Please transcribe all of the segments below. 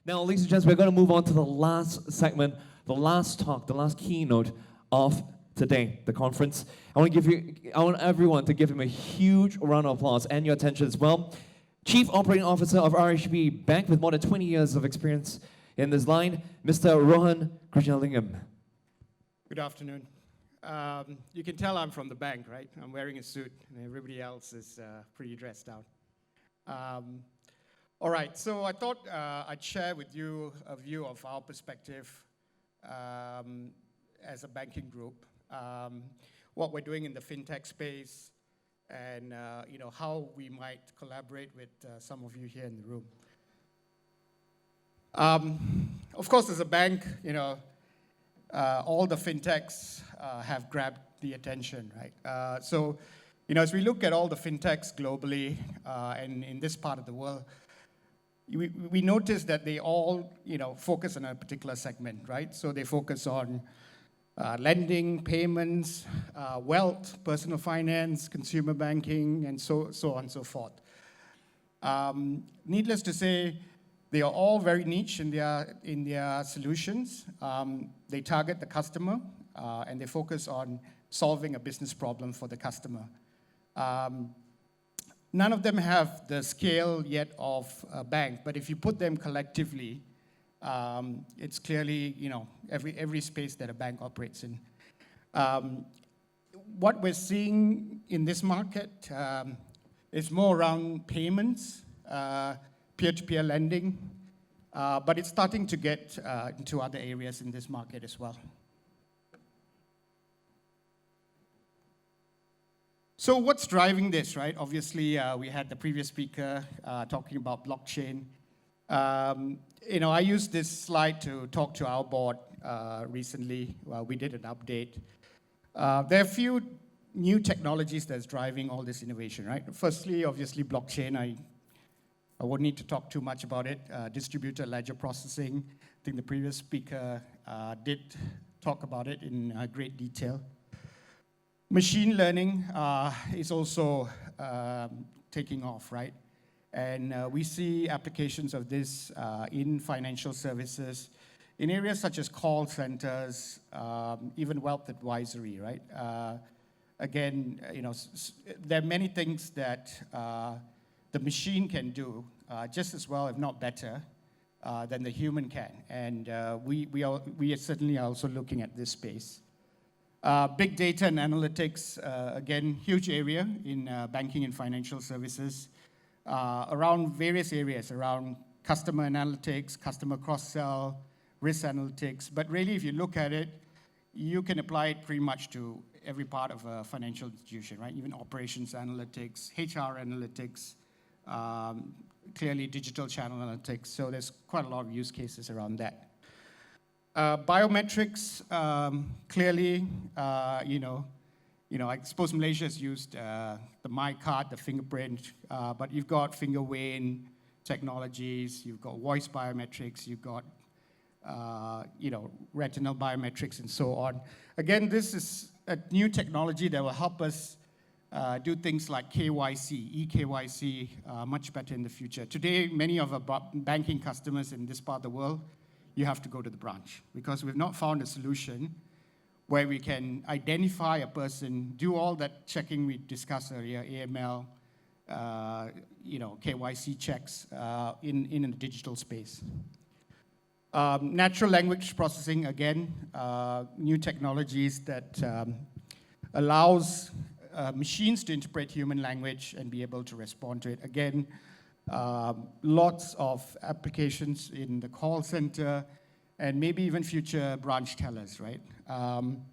Now, ladies and gents, we're going to move on to the last segment, the last talk, the last keynote of today, the conference. I want everyone to give him a huge round of applause and your attention as well. Chief Operating Officer of RHB Bank with more than 20 years of experience in this line, Mr. Rohan Krishnalingam. Good afternoon. You can tell I'm from the bank, right? I'm wearing a suit, and everybody else is pretty dressed out. All right, so I thought I'd share with you a view of our perspective as a banking group, what we're doing in the fintech space, and how we might collaborate with some of you here in the room. Of course, as a bank, all the fintechs have grabbed the attention, right? So, as we look at all the fintechs globally and in this part of the world, we notice that they all, focus on a particular segment, right? So they focus on lending, payments, wealth, personal finance, consumer banking, and so on and so forth. Needless to say, they are all very niche in their solutions. They target the customer, and they focus on solving a business problem for the customer. None of them have the scale yet of a bank, but if you put them collectively, it's clearly, every space that a bank operates in. What we're seeing in this market is more around payments, peer-to-peer lending, but it's starting to get into other areas in this market as well. So what's driving this, right? Obviously, we had the previous speaker talking about blockchain. I used this slide to talk to our board recently. We did an update. There are a few new technologies that's driving all this innovation, right? Firstly, obviously, blockchain. I won't need to talk too much about it. Distributed ledger processing. I think the previous speaker did talk about it in great detail. Machine learning is also taking off, right? And we see applications of this in financial services, in areas such as call centers, even wealth advisory, right? Again, there are many things that the machine can do just as well, if not better, than the human can. And we are certainly also looking at this space. Big data and analytics, again, huge area in banking and financial services, around various areas, around customer analytics, customer cross-sell, risk analytics. But really, if you look at it, you can apply it pretty much to every part of a financial institution, right? Even operations analytics, HR analytics, clearly digital channel analytics. So there's quite a lot of use cases around that. Biometrics, clearly, I suppose Malaysia has used the MyCard, the fingerprint, but you've got finger vein technologies, you've got voice biometrics, you've got, retinal biometrics, and so on. Again, this is a new technology that will help us do things like KYC, eKYC, much better in the future. Today, many of our banking customers in this part of the world, you have to go to the branch because we've not found a solution where we can identify a person, do all that checking we discussed earlier, AML, KYC checks in a digital space. Natural language processing, again, new technologies that allows machines to interpret human language and be able to respond to it. Again, lots of applications in the call center and maybe even future branch tellers, right? And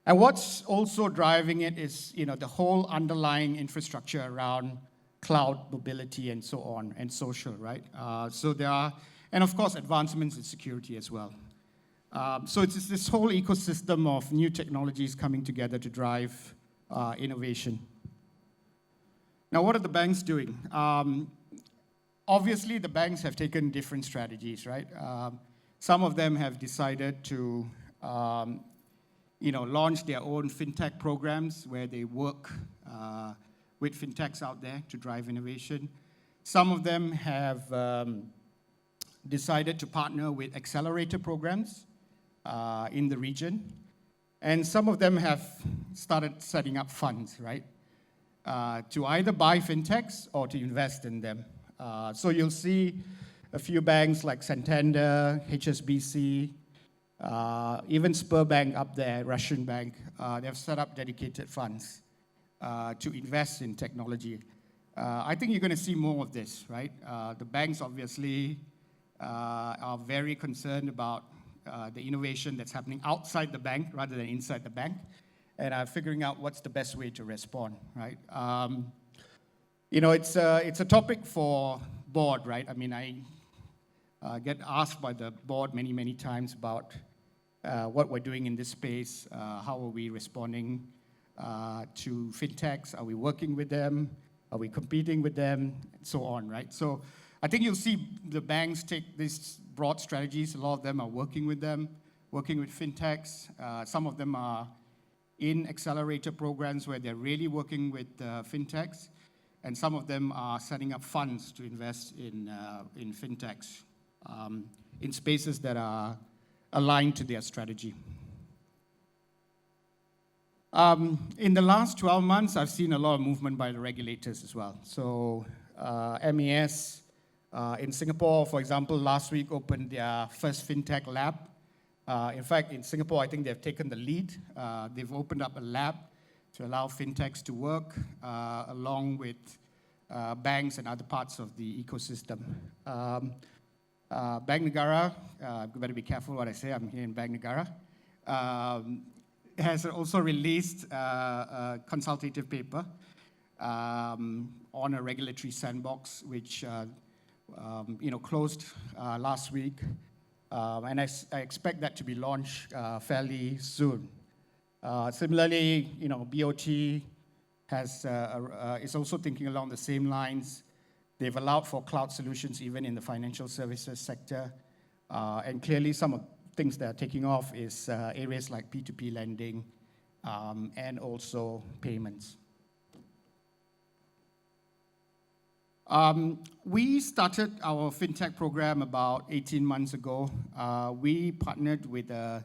what's also driving it is, the whole underlying infrastructure around cloud mobility and so on, and social, right? So there are, and of course, advancements in security as well. So it's this whole ecosystem of new technologies coming together to drive innovation. Now, what are the banks doing? Obviously, the banks have taken different strategies, right? Some of them have decided to, launch their own fintech programs where they work with fintechs out there to drive innovation. Some of them have decided to partner with accelerator programs in the region. And some of them have started setting up funds, right? To either buy fintechs or to invest in them. So you'll see a few banks like Santander, HSBC, even Sberbank up there, Russian bank, they've set up dedicated funds to invest in technology. I think you're going to see more of this, right? The banks obviously are very concerned about the innovation that's happening outside the bank rather than inside the bank, and are figuring out what's the best way to respond, right? It's a topic for board, right? I mean, I get asked by the board many, many times about what we're doing in this space, how are we responding to fintechs, are we working with them, are we competing with them, and so on, right? So I think you'll see the banks take these broad strategies. A lot of them are working with them, working with fintechs. Some of them are in accelerator programs where they're really working with fintechs, and some of them are setting up funds to invest in fintechs in spaces that are aligned to their strategy. In the last 12 months, I've seen a lot of movement by the regulators as well. So MES in Singapore, for example, last week opened their first fintech lab. In fact, in Singapore, I think they've taken the lead. They've opened up a lab to allow fintechs to work along with banks and other parts of the ecosystem. Bank Negara, you better be careful what I say, I'm here in Bank Negara, has also released a consultative paper on a regulatory sandbox, which closed last week, and I expect that to be launched fairly soon. Similarly, BOT is also thinking along the same lines. They've allowed for cloud solutions even in the financial services sector, and clearly some of the things that are taking off is areas like P2P lending and also payments. We started our fintech program about 18 months ago. We partnered with a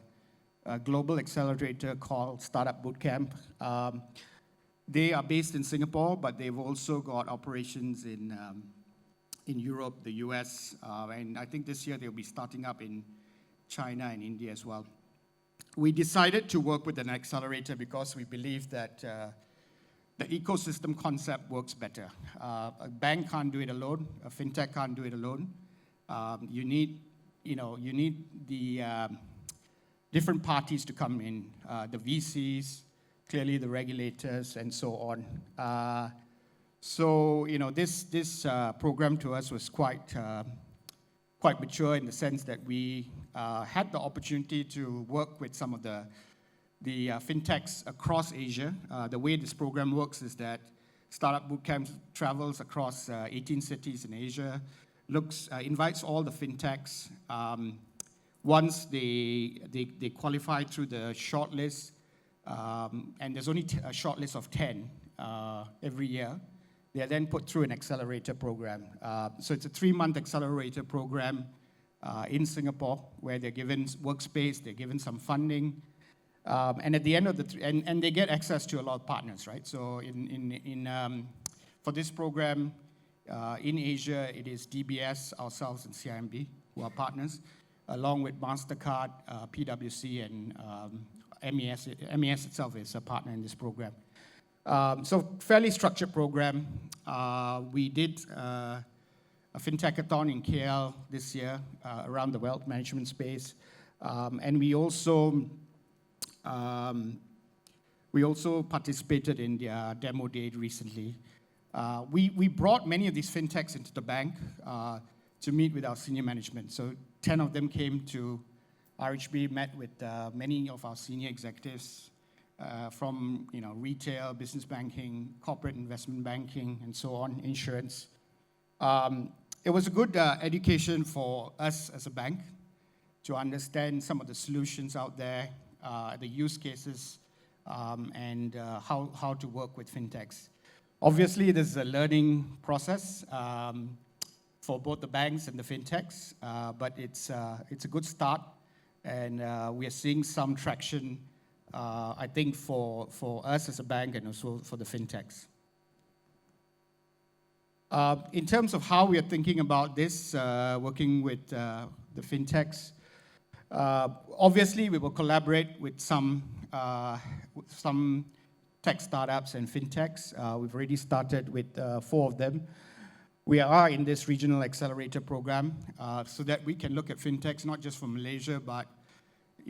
global accelerator called Startup Bootcamp. They are based in Singapore, but they've also got operations in Europe, the US, and I think this year they'll be starting up in China and India as well. We decided to work with an accelerator because we believe that the ecosystem concept works better. A bank can't do it alone. A fintech can't do it alone. You need the different parties to come in, the VCs, clearly the regulators, and so on. This program to us was quite mature in the sense that we had the opportunity to work with some of the fintechs across Asia. The way this program works is that Startup Bootcamp travels across 18 cities in Asia, invites all the fintechs. Once they qualify through the shortlist, and there's only a shortlist of 10 every year, they are then put through an accelerator program. So it's a 3-month accelerator program in Singapore where they're given workspace, they're given some funding, and at the end of and they get access to a lot of partners, right? So for this program in Asia, it is DBS, ourselves, and CIMB who are partners, along with MasterCard, PwC, and MES. MES itself is a partner in this program. So fairly structured program. We did a fintech-a-thon in KL this year around the wealth management space, and we also participated in their demo day recently. We brought many of these fintechs into the bank to meet with our senior management. So 10 of them came to RHB, met with many of our senior executives from retail, business banking, corporate investment banking, and so on, insurance. It was a good education for us as a bank to understand some of the solutions out there, the use cases, and how to work with fintechs. Obviously, this is a learning process. for both the banks and the fintechs, but it's a good start, and we are seeing some traction, I think, for us as a bank and also for the fintechs. In terms of how we are thinking about this, working with the fintechs, obviously we will collaborate with some tech startups and fintechs. We've already started with 4 of them. We are in this regional accelerator program so that we can look at fintechs not just from Malaysia, but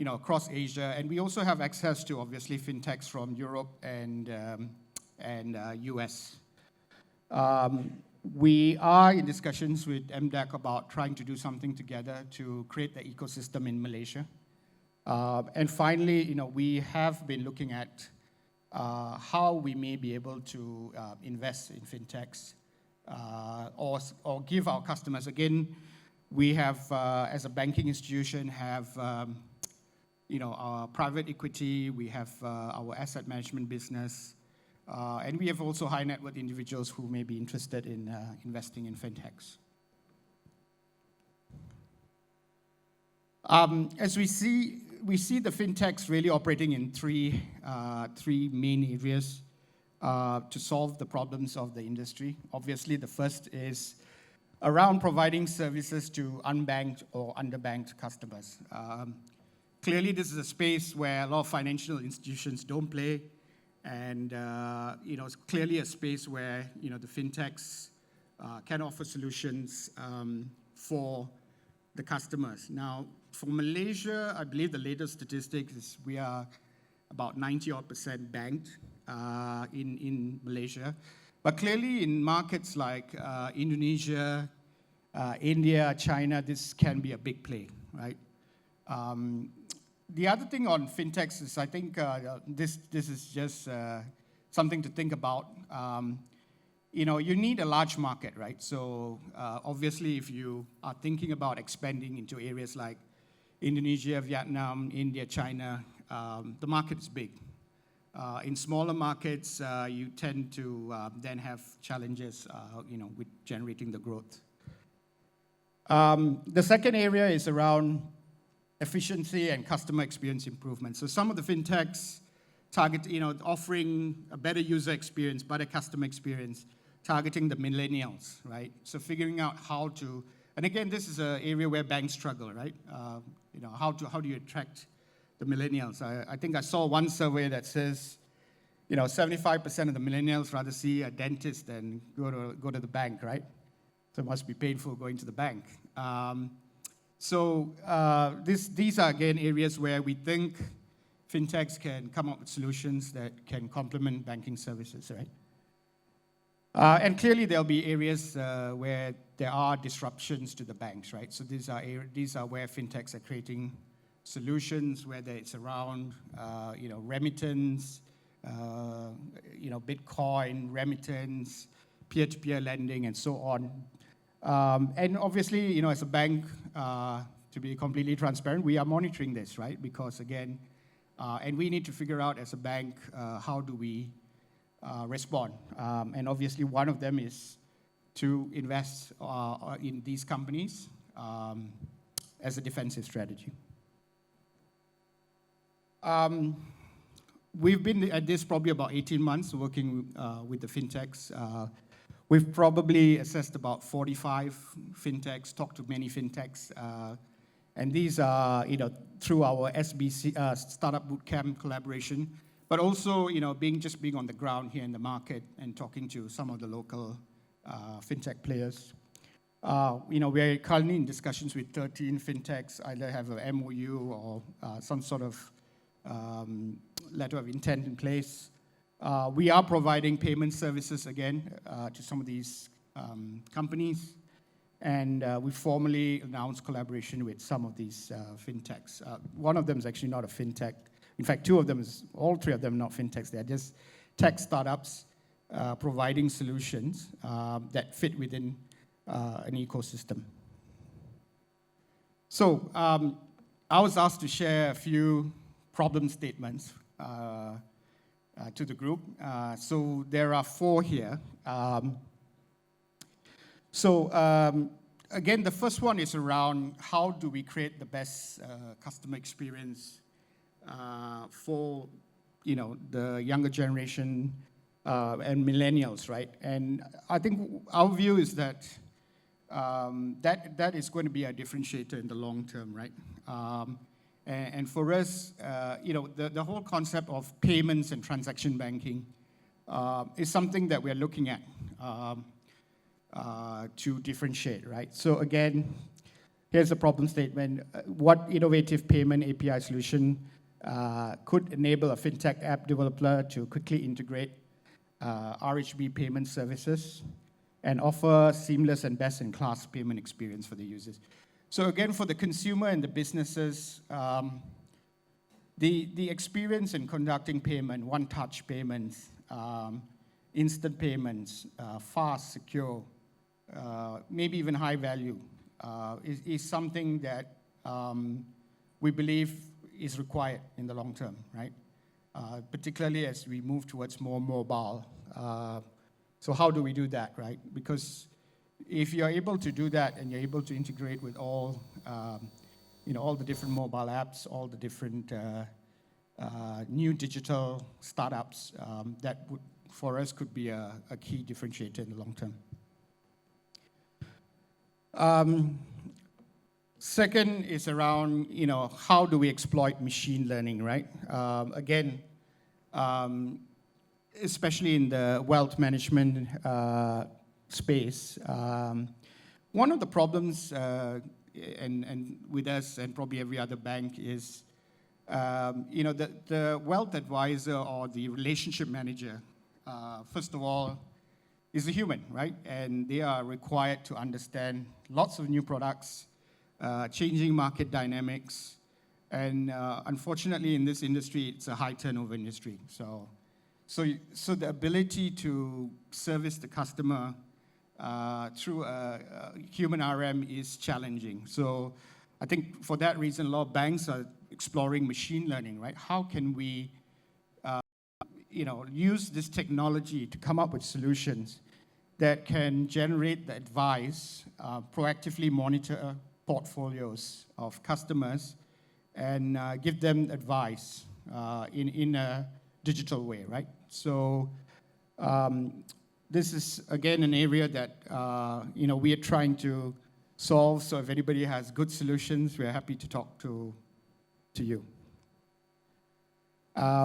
across Asia. And we also have access to, obviously, fintechs from Europe and US. We are in discussions with MDEC about trying to do something together to create the ecosystem in Malaysia. And finally, we have been looking at how we may be able to invest in fintechs or give our customers. Again, we have, as a banking institution, have our private equity, we have our asset management business, and we have also high net worth individuals who may be interested in investing in fintechs. As we see the fintechs really operating in three main areas to solve the problems of the industry. Obviously, the first is around providing services to unbanked or underbanked customers. Clearly, this is a space where a lot of financial institutions don't play, and it's clearly a space where the fintechs can offer solutions for the customers. Now, for Malaysia, I believe the latest statistics is we are about 90% banked in Malaysia. But clearly in markets like Indonesia, India, China, this can be a big play, right? The other thing on fintechs is I think this is just something to think about. You need a large market, right? So obviously if you are thinking about expanding into areas like Indonesia, Vietnam, India, China, the market is big. In smaller markets, you tend to then have challenges, with generating the growth. The second area is around efficiency and customer experience improvement. So some of the fintechs target, offering a better user experience, better customer experience, targeting the millennials, right? So figuring out how to, and again, this is an area where banks struggle, right? How do you attract the millennials? I think I saw one survey that says, 75% of the millennials rather see a dentist than go to the bank, right? So it must be painful going to the bank. These are, again, areas where we think fintechs can come up with solutions that can complement banking services, right? And clearly, there'll be areas where there are disruptions to the banks, right? So these are where fintechs are creating solutions, whether it's around, remittance, Bitcoin, remittance, peer-to-peer lending, and so on. And obviously, as a bank, to be completely transparent, we are monitoring this, right? Because again, and we need to figure out as a bank, how do we respond? And obviously, one of them is to invest in these companies as a defensive strategy. We've been at this probably about 18 months working with the fintechs. We've probably assessed about 45 fintechs, talked to many fintechs, and these are, through our SBC Startup Bootcamp collaboration, but also, being on the ground here in the market and talking to some of the local fintech players. We're currently in discussions with 13 fintechs, either have an MOU or some sort of letter of intent in place. We are providing payment services again to some of these companies, and we formally announced collaboration with some of these fintechs. One of them is actually not a fintech. In fact, all three of them are not fintechs. They're just tech startups providing solutions that fit within an ecosystem. So I was asked to share a few problem statements to the group. So there are 4 here. again, the first one is around how do we create the best customer experience for the younger generation and millennials, right? And I think our view is that that is going to be a differentiator in the long term, right? And for us, the whole concept of payments and transaction banking is something that we're looking at to differentiate, right? So again, here's the problem statement. What innovative payment API solution could enable a fintech app developer to quickly integrate RHB payment services and offer seamless and best-in-class payment experience for the users? So again, for the consumer and the businesses, the experience in conducting payment, one-touch payments, instant payments, fast, secure, maybe even high value, is something that we believe is required in the long term, right? Particularly as we move towards more mobile. So how do we do that, right? Because if you're able to do that and you're able to integrate with all the different mobile apps, all the different new digital startups, that would, for us, could be a key differentiator in the long term. Second is around, how do we exploit machine learning, right? Again, especially in the wealth management space, one of the problems, and with us and probably every other bank, is the wealth advisor or the relationship manager, first of all, is a human, right? And they are required to understand lots of new products, changing market dynamics, and unfortunately in this industry, it's a high turnover industry. So the ability to service the customer through a human RM is challenging. So I think for that reason, a lot of banks are exploring machine learning, right? How can we use this technology to come up with solutions that can generate the advice, proactively monitor portfolios of customers, and give them advice in a digital way, right? So this is, again, an area that we are trying to solve. So if anybody has good solutions, we're happy to talk to you. I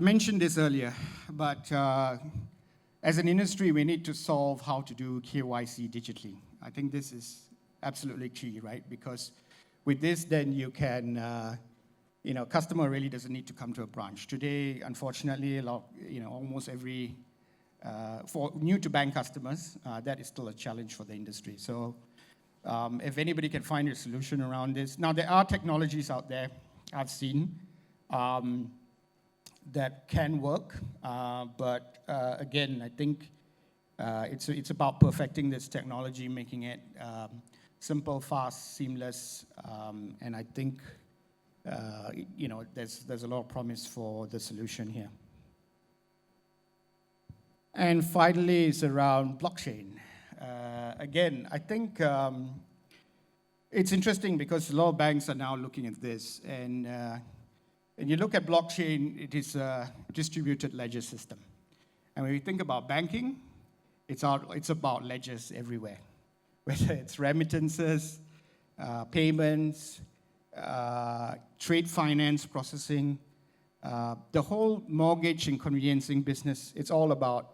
mentioned this earlier, but as an industry, we need to solve how to do KYC digitally. I think this is absolutely key, right? Because with this, then you can, customer really doesn't need to come to a branch. Today, unfortunately, almost every, for new to bank customers, that is still a challenge for the industry. So if anybody can find a solution around this. Now, there are technologies out there I've seen that can work, but again, I think it's about perfecting this technology, making it simple, fast, seamless, and I think there's a lot of promise for the solution here. And finally, it's around blockchain. Again, I think it's interesting because a lot of banks are now looking at this, and you look at blockchain, it is a distributed ledger system. And when you think about banking, it's about ledgers everywhere, whether it's remittances, payments, trade finance processing, the whole mortgage and conveyancing business. It's all about,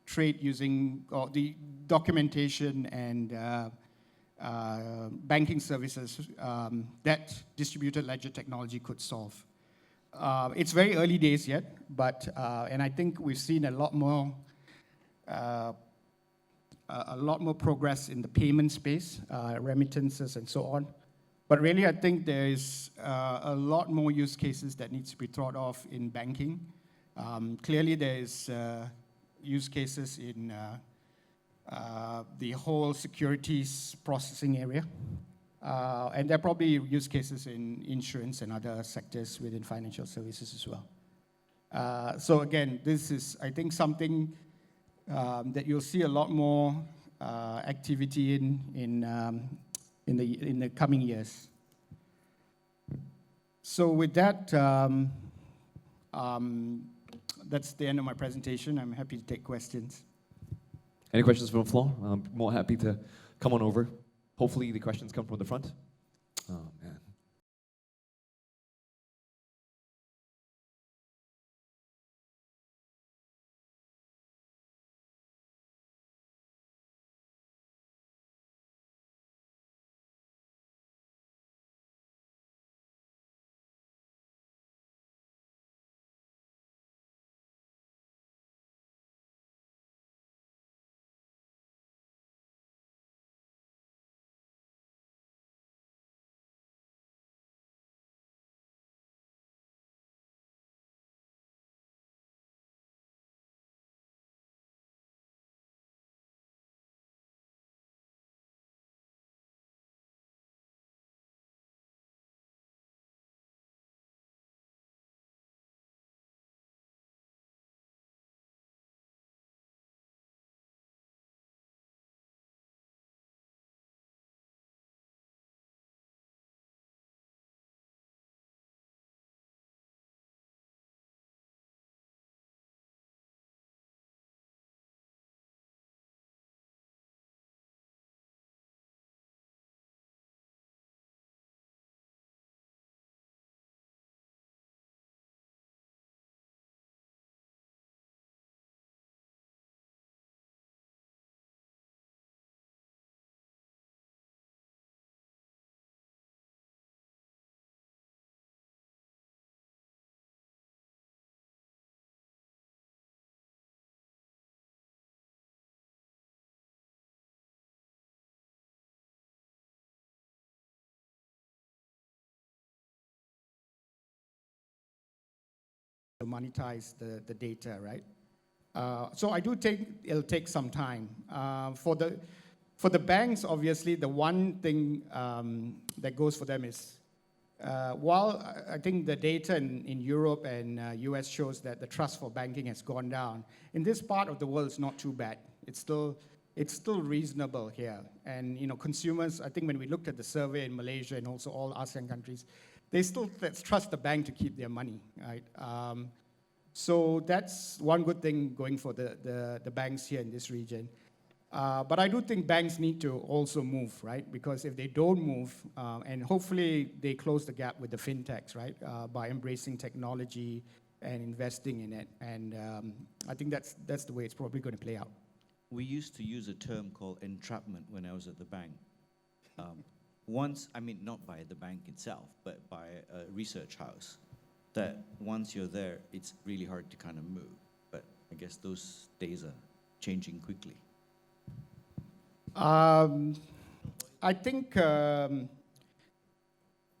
trade using or the documentation and banking services that distributed ledger technology could solve. It's very early days yet, but and I think we've seen a lot more progress in the payment space, remittances and so on. But really, I think there is a lot more use cases that needs to be thought of in banking. Clearly, there is use cases in the whole securities processing area. And there are probably use cases in insurance and other sectors within financial services as well. So again, this is, I think, something that you'll see a lot more activity in the coming years. So with that, that's the end of my presentation. I'm happy to take questions. Any questions from the floor? I'm more happy to come on over. Hopefully the questions come from the front. Oh, man. To monetize the data, right? So I do think it'll take some time. For the banks, obviously, the one thing that goes for them is, while I think the data in Europe and US shows that the trust for banking has gone down, in this part of the world, it's not too bad. It's still reasonable here. And consumers, I think when we looked at the survey in Malaysia and also all ASEAN countries, they still trust the bank to keep their money, right? So that's one good thing going for the banks here in this region. But I do think banks need to also move, right? Because if they don't move, and hopefully they close the gap with the fintechs, right? By embracing technology and investing in it. And I think that's the way it's probably going to play out. We used to use a term called entrapment when I was at the bank. Once, I mean, not by the bank itself, but by a research house, that once you're there, it's really hard to kind of move. But I guess those days are changing quickly. I think,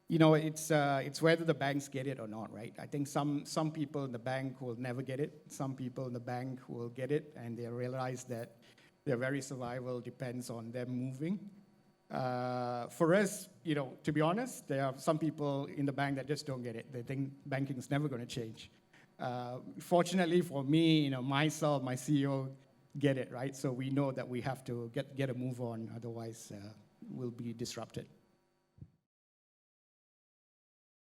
it's whether the banks get it or not, right? I think some people in the bank will never get it. Some people in the bank will get it, and they realize that their very survival depends on them moving. For us, to be honest, there are some people in the bank that just don't get it. They think banking is never going to change. Fortunately for me, myself, my CEO get it, right? So we know that we have to get a move on, otherwise we'll be disrupted.